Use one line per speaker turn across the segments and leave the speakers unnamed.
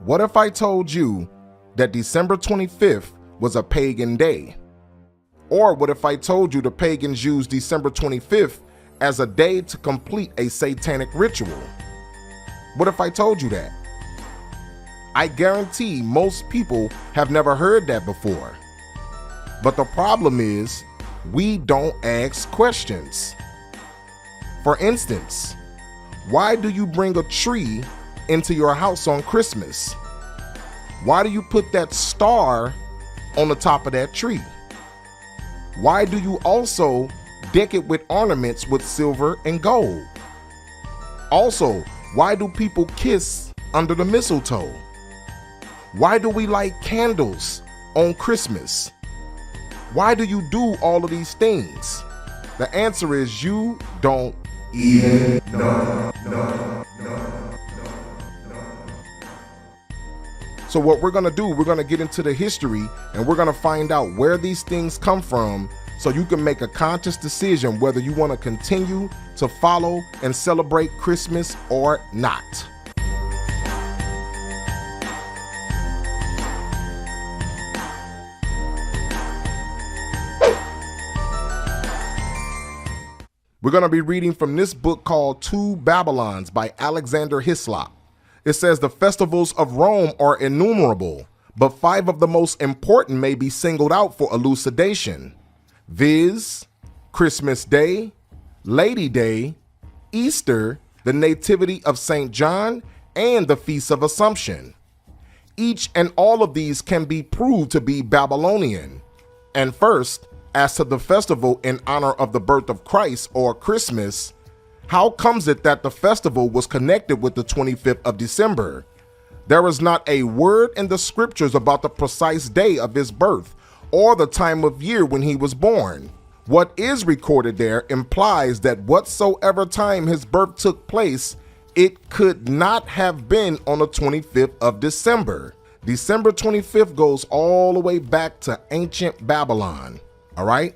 What if I told you that December 25th was a pagan day? Or what if I told you the pagans used December 25th as a day to complete a satanic ritual? What if I told you that? I guarantee most people have never heard that before. But the problem is, we don't ask questions. For instance, why do you bring a tree into your house on Christmas? Why do you put that star on the top of that tree? Why do you also deck it with ornaments with silver and gold? Also, why do people kiss under the mistletoe? Why do we light candles on Christmas? Why do you do all of these things? The answer is you don't even know. So what we're gonna do, we're gonna get into the history and we're gonna find out where these things come from so you can make a conscious decision whether you wanna continue to follow and celebrate Christmas or not. We're going to be reading from this book called Two Babylons by Alexander Hislop. It says the festivals of Rome are innumerable, but 5 of the most important may be singled out for elucidation, viz. Christmas Day, Lady Day, Easter, the Nativity of St. John, and the Feast of Assumption. Each and all of these can be proved to be Babylonian. And first, as to the festival in honor of the birth of Christ, or Christmas, how comes it that the festival was connected with the 25th of December? There is not a word in the scriptures about the precise day of his birth or the time of year when he was born. What is recorded there implies that whatsoever time his birth took place, it could not have been on the 25th of December. December 25th goes all the way back to ancient Babylon. All right,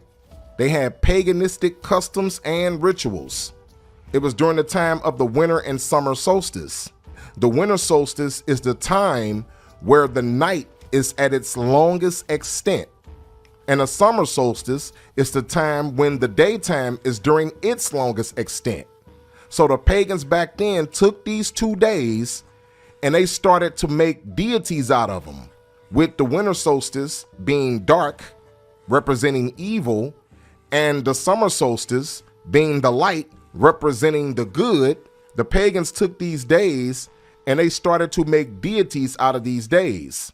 they had paganistic customs and rituals. It was during the time of the winter and summer solstice. The winter solstice is the time where the night is at its longest extent, and the summer solstice is the time when the daytime is during its longest extent. So the pagans back then took these 2 days and they started to make deities out of them, with the winter solstice being dark, representing evil, and the summer solstice being the light, representing the good. The pagans took these days and they started to make deities out of these days.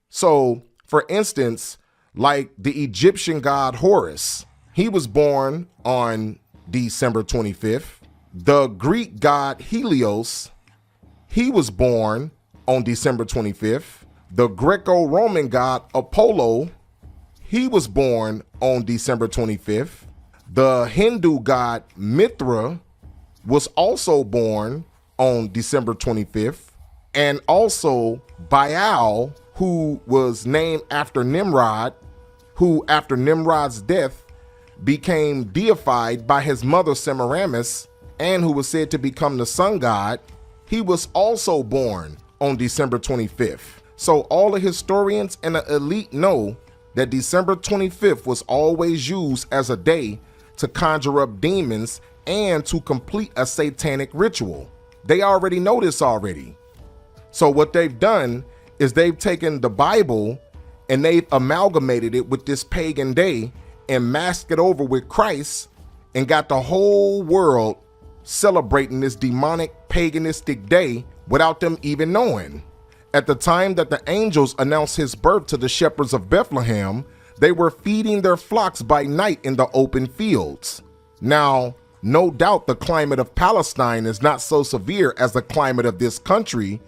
So, for instance, like the Egyptian god Horus, he was born on December 25th. The Greek god Helios, he was born on December 25th. The Greco-Roman god Apollo, he was born on December 25th. The Hindu god Mithra was also born on December 25th. And also Baal, who was named after Nimrod, who after Nimrod's death became deified by his mother Semiramis, and who was said to become the sun god, he was also born on December 25th. So all the historians and the elite know that December 25th was always used as a day to conjure up demons and to complete a satanic ritual. They already know this already. So what they've done is they've taken the Bible and they've amalgamated it with this pagan day and masked it over with Christ and got the whole world celebrating this demonic paganistic day without them even knowing. At the time that the angels announced his birth to the shepherds of Bethlehem, they were feeding their flocks by night in the open fields. Now, no doubt the climate of Palestine is not so severe as the climate of this country,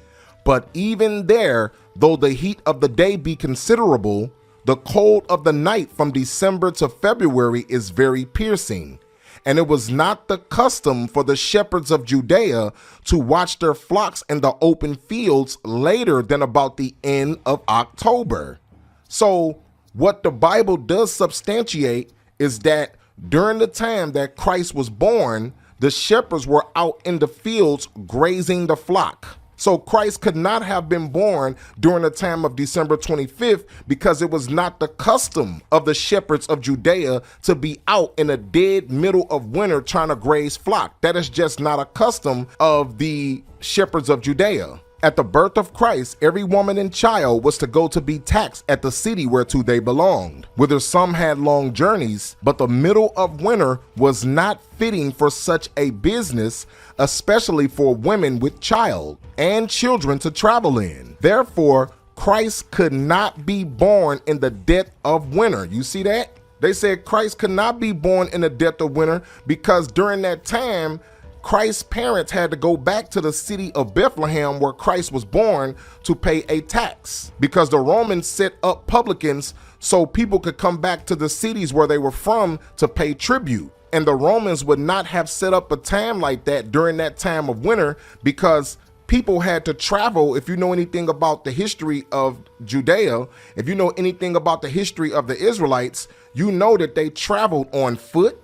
but even there, though the heat of the day be considerable, the cold of the night from December to February is very piercing. And it was not the custom for the shepherds of Judea to watch their flocks in the open fields later than about the end of October. So what the Bible does substantiate is that during the time that Christ was born, the shepherds were out in the fields grazing the flock. So Christ could not have been born during the time of December 25th because it was not the custom of the shepherds of Judea to be out in the dead middle of winter trying to graze flock. That is just not a custom of the shepherds of Judea. At the birth of Christ, every woman and child was to go to be taxed at the city whereto they belonged. Whether some had long journeys, but the middle of winter was not fitting for such a business, especially for women with child and children to travel in. Therefore, Christ could not be born in the depth of winter. You see that? They said Christ could not be born in the depth of winter because during that time, Christ's parents had to go back to the city of Bethlehem where Christ was born to pay a tax because the Romans set up publicans so people could come back to the cities where they were from to pay tribute. And the Romans would not have set up a time like that during that time of winter because people had to travel. If you know anything about the history of Judea, if you know anything about the history of the Israelites, you know that they traveled on foot,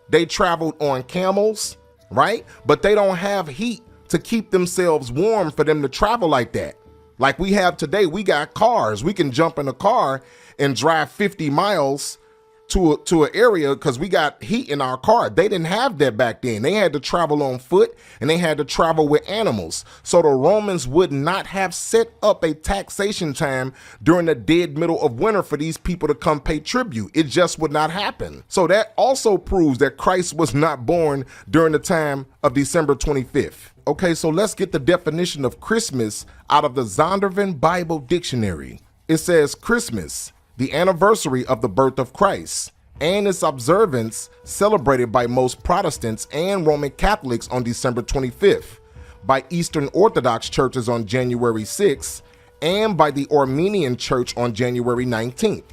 they traveled on camels, right? But they don't have heat to keep themselves warm for them to travel like that. Like we have today, we got cars. We can jump in a car and drive 50 miles to an area because we got heat in our car. They didn't have that back then. They had to travel on foot and they had to travel with animals. So the Romans would not have set up a taxation time during the dead middle of winter for these people to come pay tribute. It just would not happen. So that also proves that Christ was not born during the time of December 25th. Okay, so let's get the definition of Christmas out of the Zondervan Bible Dictionary. It says Christmas, the anniversary of the birth of Christ, and its observance celebrated by most Protestants and Roman Catholics on December 25th, by Eastern Orthodox churches on January 6th, and by the Armenian Church on January 19th.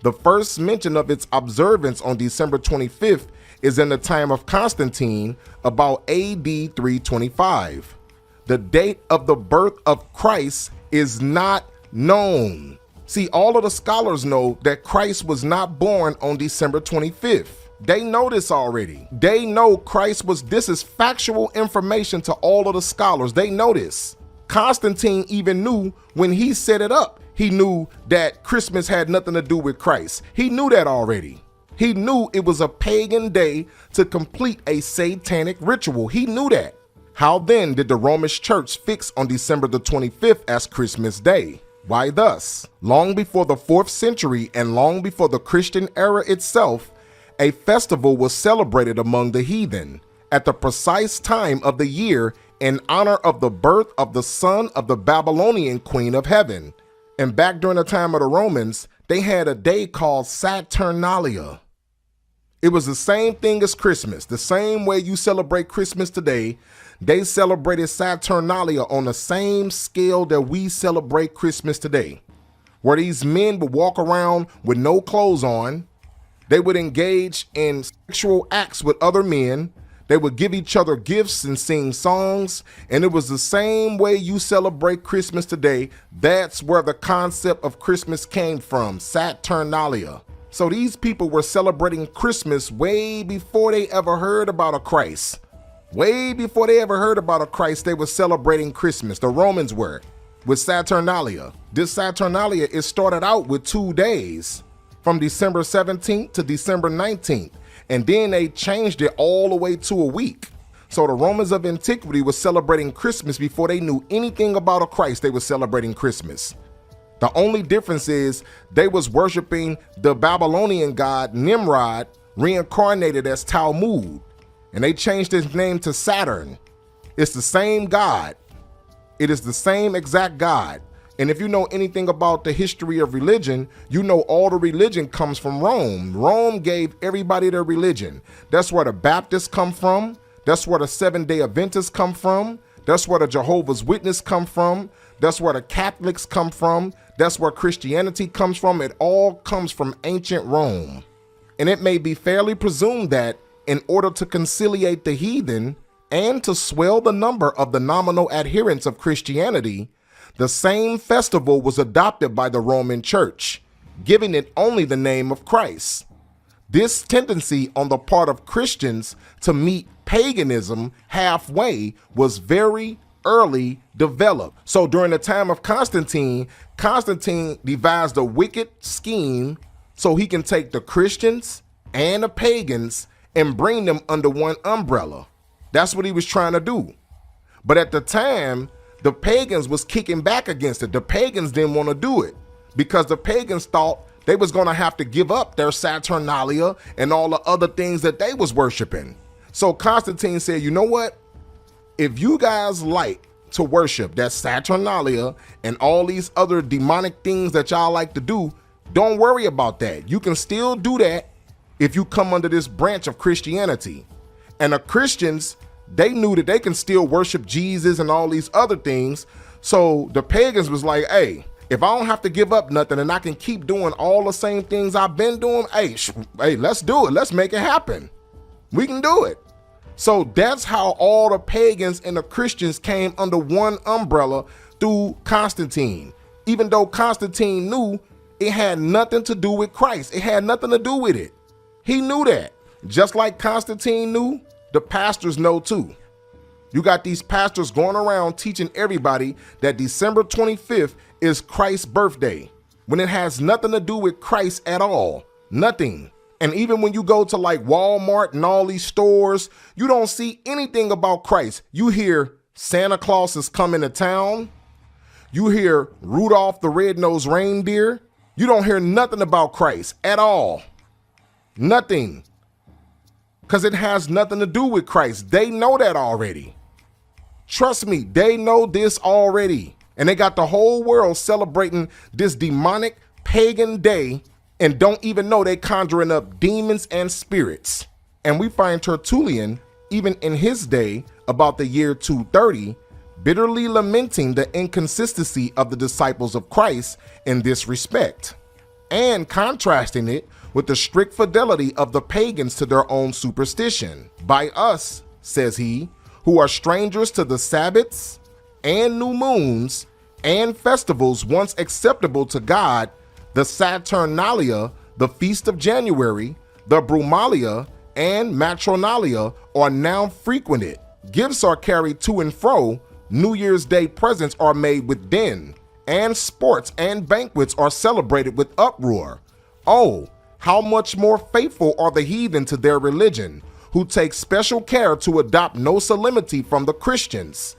The first mention of its observance on December 25th is in the time of Constantine, about AD 325. The date of the birth of Christ is not known. See, all of the scholars know that Christ was not born on December 25th. They know this already. They know Christ was, this is factual information to all of the scholars. They know this. Constantine even knew when he set it up. He knew that Christmas had nothing to do with Christ. He knew that already. He knew it was a pagan day to complete a satanic ritual. He knew that. How then did the Roman Church fix on December the 25th as Christmas Day? Why thus? Long before the 4th century and long before the Christian era itself, a festival was celebrated among the heathen at the precise time of the year in honor of the birth of the son of the Babylonian queen of heaven. And back during the time of the Romans, they had a day called Saturnalia. It was the same thing as Christmas. The same way you celebrate Christmas today, they celebrated Saturnalia on the same scale that we celebrate Christmas today, where these men would walk around with no clothes on. They would engage in sexual acts with other men. They would give each other gifts and sing songs. And it was the same way you celebrate Christmas today. That's where the concept of Christmas came from, Saturnalia. So these people were celebrating Christmas way before they ever heard about a Christ. Way before they ever heard about a Christ, they were celebrating Christmas. The Romans were, with Saturnalia. This Saturnalia, it started out with 2 days, from December 17th to December 19th. And then they changed it all the way to a week. So the Romans of antiquity were celebrating Christmas before they knew anything about a Christ. They were celebrating Christmas. The only difference is they was worshiping the Babylonian god Nimrod, reincarnated as Talmud. And they changed his name to Saturn. It's the same God. It is the same exact God. And if you know anything about the history of religion, you know all the religion comes from Rome. Rome gave everybody their religion. That's where the Baptists come from. That's where the Seventh-day Adventists come from. That's where the Jehovah's Witnesses come from. That's where the Catholics come from. That's where Christianity comes from. It all comes from ancient Rome. And it may be fairly presumed that in order to conciliate the heathen and to swell the number of the nominal adherents of Christianity, the same festival was adopted by the Roman Church, giving it only the name of Christ. This tendency on the part of Christians to meet paganism halfway was very, early developed. So during the time of Constantine, Constantine devised a wicked scheme so he can take the Christians and the pagans and bring them under one umbrella. That's what he was trying to do. But at the time, the pagans was kicking back against it. The pagans didn't want to do it because the pagans thought they was going to have to give up their Saturnalia and all the other things that they was worshiping. So Constantine said, you know what? If you guys like to worship that Saturnalia and all these other demonic things that y'all like to do, don't worry about that. You can still do that if you come under this branch of Christianity. And the Christians, they knew that they can still worship Jesus and all these other things. So the pagans was like, hey, if I don't have to give up nothing and I can keep doing all the same things I've been doing, hey, let's do it. Let's make it happen. We can do it. So that's how all the pagans and the Christians came under one umbrella through Constantine. Even though Constantine knew it had nothing to do with Christ. It had nothing to do with it. He knew that. Just like Constantine knew, the pastors know too. You got these pastors going around teaching everybody that December 25th is Christ's birthday, when it has nothing to do with Christ at all. Nothing. And even when you go to like Walmart and all these stores, you don't see anything about Christ. You hear Santa Claus is coming to town. You hear Rudolph the Red-Nosed Reindeer. You don't hear nothing about Christ at all. Nothing. Because it has nothing to do with Christ. They know that already. Trust me, they know this already. And they got the whole world celebrating this demonic pagan day and don't even know they conjuring up demons and spirits. And we find Tertullian, even in his day, about the year 230, bitterly lamenting the inconsistency of the disciples of Christ in this respect, and contrasting it with the strict fidelity of the pagans to their own superstition. By us, says he, who are strangers to the Sabbaths and new moons and festivals once acceptable to God, the Saturnalia, the Feast of January, the Brumalia, and Matronalia are now frequented. Gifts are carried to and fro, New Year's Day presents are made with din, and sports and banquets are celebrated with uproar. Oh, how much more faithful are the heathen to their religion, who take special care to adopt no solemnity from the Christians.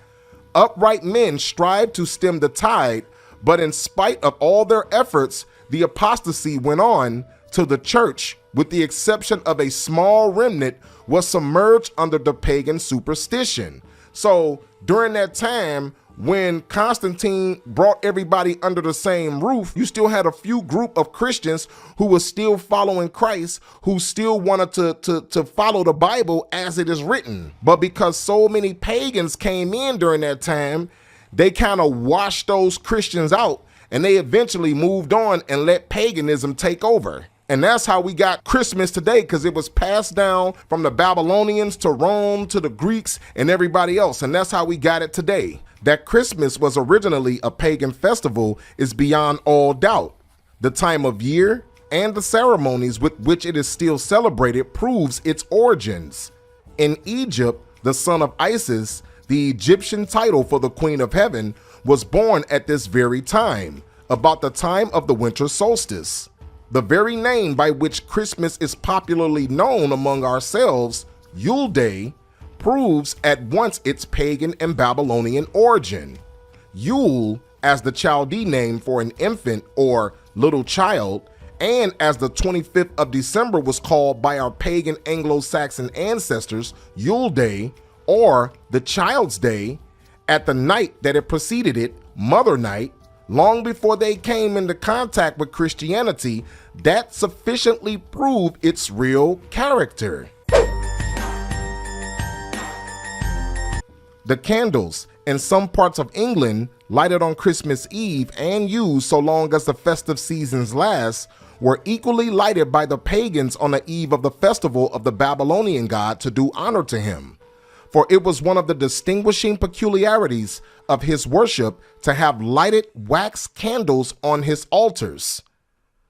Upright men strive to stem the tide, but in spite of all their efforts, the apostasy went on till the church, with the exception of a small remnant, was submerged under the pagan superstition. So during that time, when Constantine brought everybody under the same roof, you still had a few group of Christians who were still following Christ, who still wanted to follow the Bible as it is written. But because so many pagans came in during that time, they kind of washed those Christians out, and they eventually moved on and let paganism take over. And that's how we got Christmas today, because it was passed down from the Babylonians to Rome to the Greeks and everybody else. And that's how we got it today. That Christmas was originally a pagan festival is beyond all doubt. The time of year and the ceremonies with which it is still celebrated proves its origins. In Egypt, the son of Isis, the Egyptian title for the Queen of Heaven, was born at this very time, about the time of the winter solstice. The very name by which Christmas is popularly known among ourselves, Yule Day, proves at once its pagan and Babylonian origin. Yule, as the Chaldee name for an infant or little child, and as the 25th of December was called by our pagan Anglo-Saxon ancestors, Yule Day, or the Child's Day, at the night that it preceded it, Mother Night, long before they came into contact with Christianity, that sufficiently proved its real character. The candles in some parts of England lighted on Christmas Eve and used so long as the festive seasons last were equally lighted by the pagans on the eve of the festival of the Babylonian god to do honor to him. For it was one of the distinguishing peculiarities of his worship to have lighted wax candles on his altars.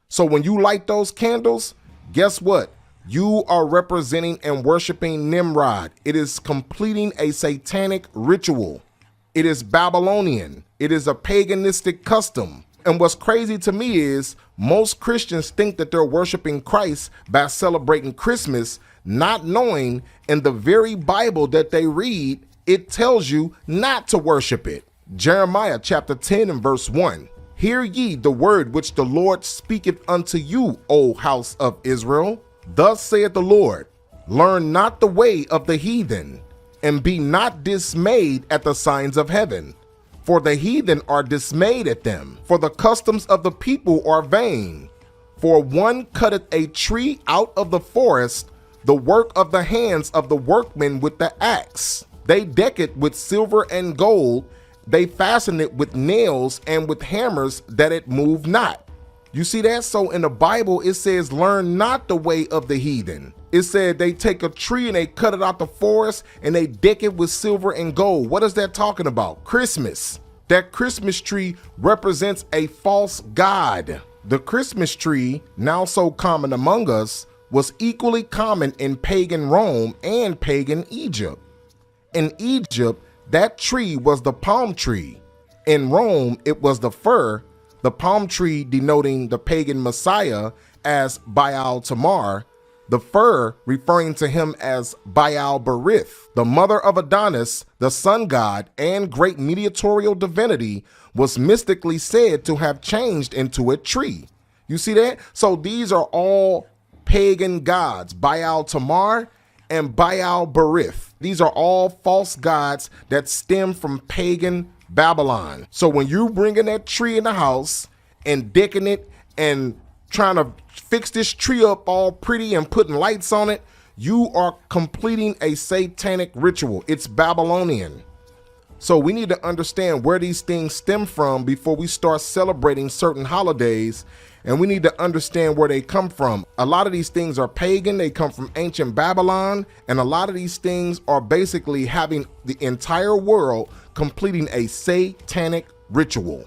So when you light those candles, guess what? You are representing and worshiping Nimrod. It is completing a satanic ritual. It is Babylonian. It is a paganistic custom. And what's crazy to me is most Christians think that they're worshiping Christ by celebrating Christmas, not knowing in the very Bible that they read, it tells you not to worship it. Jeremiah chapter 10 and verse 1. Hear ye the word which the Lord speaketh unto you, O house of Israel. Thus saith the Lord, learn not the way of the heathen, and be not dismayed at the signs of heaven. For the heathen are dismayed at them, for the customs of the people are vain. For one cutteth a tree out of the forest, the work of the hands of the workmen with the axe. They deck it with silver and gold, they fasten it with nails and with hammers that it move not. You see that? So in the Bible, it says, learn not the way of the heathen. It said they take a tree and they cut it out the forest and they deck it with silver and gold. What is that talking about? Christmas. That Christmas tree represents a false god. The Christmas tree, now so common among us, was equally common in pagan Rome and pagan Egypt. In Egypt, that tree was the palm tree. In Rome, it was the fir, the palm tree denoting the pagan Messiah as Baal Tamar, the fir referring to him as Baal Berith. The mother of Adonis, the sun god and great mediatorial divinity, was mystically said to have changed into a tree. You see that? So these are all pagan gods, Baal Tamar and Baal Berith. These are all false gods that stem from pagan Babylon. So when you bringing that tree in the house and decking it and trying to fix this tree up all pretty and putting lights on it, you are completing a satanic ritual. It's Babylonian. So we need to understand where these things stem from before we start celebrating certain holidays, and we need to understand where they come from. A lot of these things are pagan, they come from ancient Babylon, and a lot of these things are basically having the entire world completing a satanic ritual.